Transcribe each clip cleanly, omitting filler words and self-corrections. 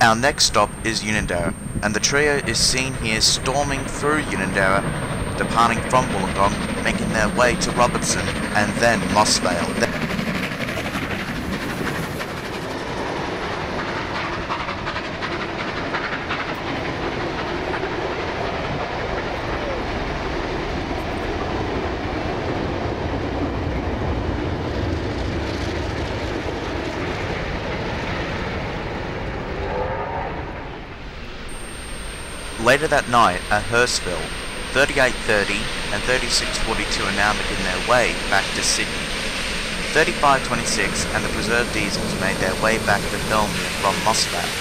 Our next stop is Unanderra, and the trio is seen here storming through Unanderra, departing from Wollongong, making their way to Robertson and then Mossvale. Later that night at Hurstville, 3830 and 3642 are now making their way back to Sydney. 3526 and the Preserve Diesels made their way back to Thirlmere from Mossvale.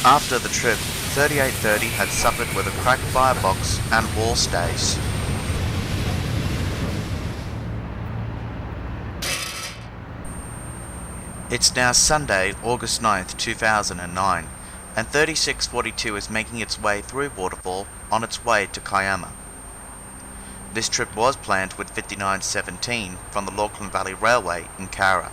After the trip, 3830 had suffered with a cracked firebox and wall stays. It's now Sunday, August 9th, 2009, and 3642 is making its way through Waterfall on its way to Kiama. This trip was planned with 5917 from the Lachlan Valley Railway in Cara.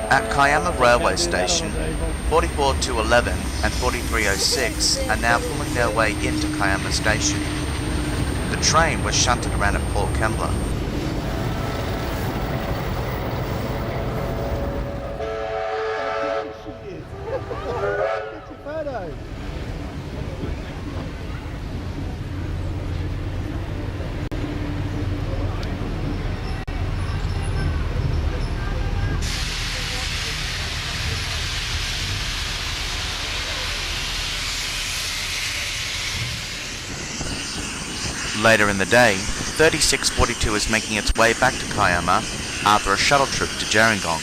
At Kiama Railway Station, 44211 and 4306 are now pulling their way into Kiama Station. The train was shunted around at Port Kembla. Later in the day, 3642 is making its way back to Kiama after a shuttle trip to Gerringong.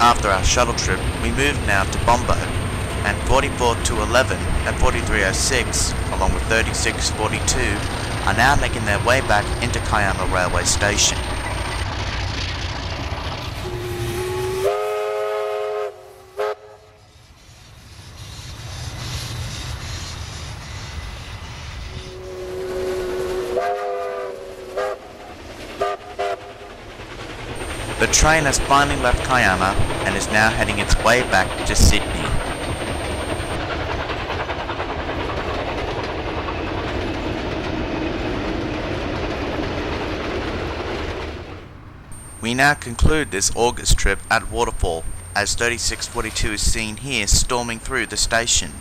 After our shuttle trip, we moved now to Bombo, and 44211 and 4306, along with 3642, are now making their way back into Kiama Railway Station. The train has finally left Kiama and is now heading its way back to Sydney. We now conclude this August trip at Waterfall, as 3642 is seen here storming through the station.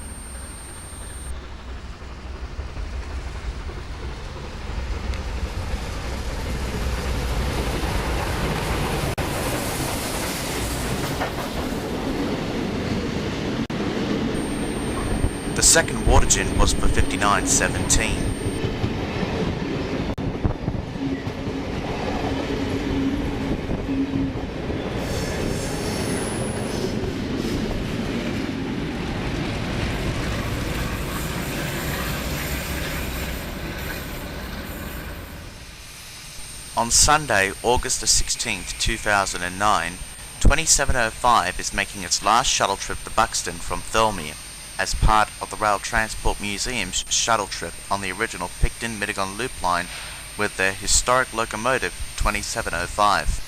The second water gin was for 59.17. On Sunday, August the 16th, 2009, 2705 is making its last shuttle trip to Buxton from Thirlmere, as part of the Rail Transport Museum's shuttle trip on the original Picton-Mittagong Loop line with their historic locomotive 2705.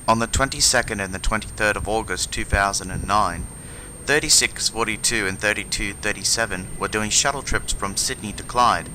On the 22nd and the 23rd of August 2009, 3642 and 3237 were doing shuttle trips from Sydney to Clyde.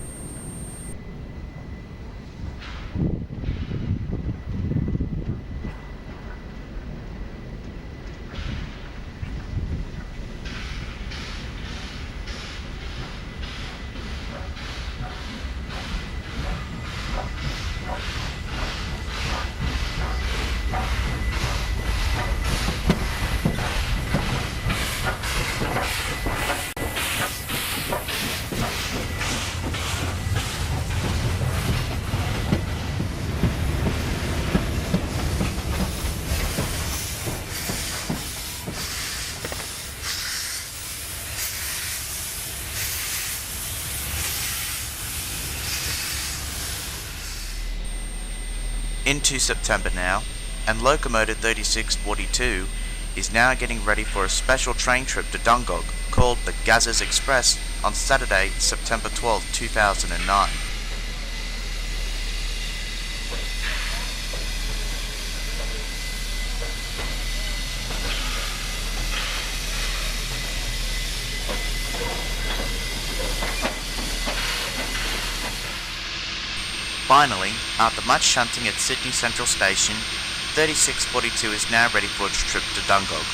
Into September now, and locomotive 3642 is now getting ready for a special train trip to Dungog called the Gazzers Express on Saturday, September 12, 2009. Finally, after much shunting at Sydney Central Station, 3642 is now ready for its trip to Dungog.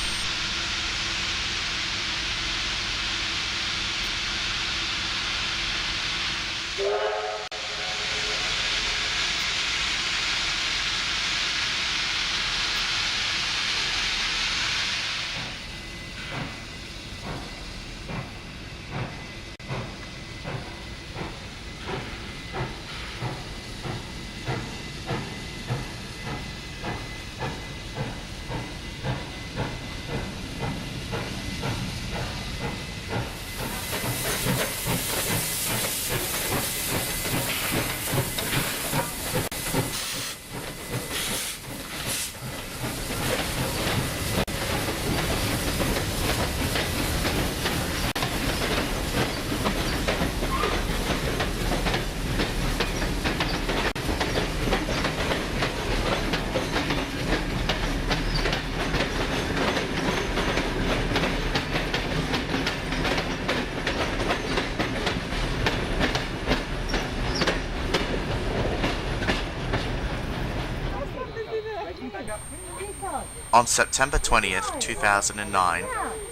On September 20th, 2009,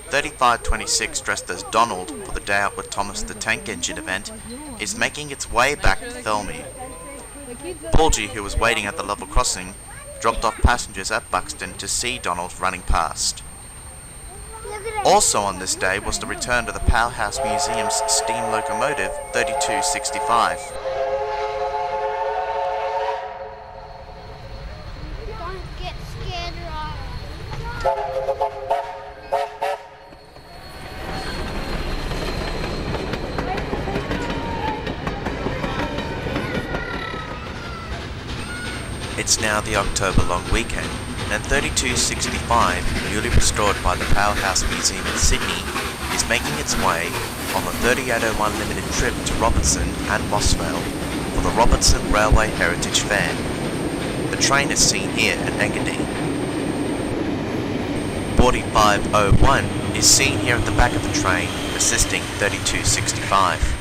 3526 dressed as Donald for the Day Out with Thomas the Tank Engine event is making its way back to Thirlmere. Paulgie, who was waiting at the level crossing, dropped off passengers at Buxton to see Donald running past. Also on this day was the return to the Powerhouse Museum's steam locomotive 3265. Don't get scared, right? It's now the October long weekend, and 3265, newly restored by the Powerhouse Museum in Sydney, is making its way on the 3801 limited trip to Robertson and Mossvale for the Robertson Railway Heritage Fair. The train is seen here at Engadine. 4501 is seen here at the back of the train, assisting 3265.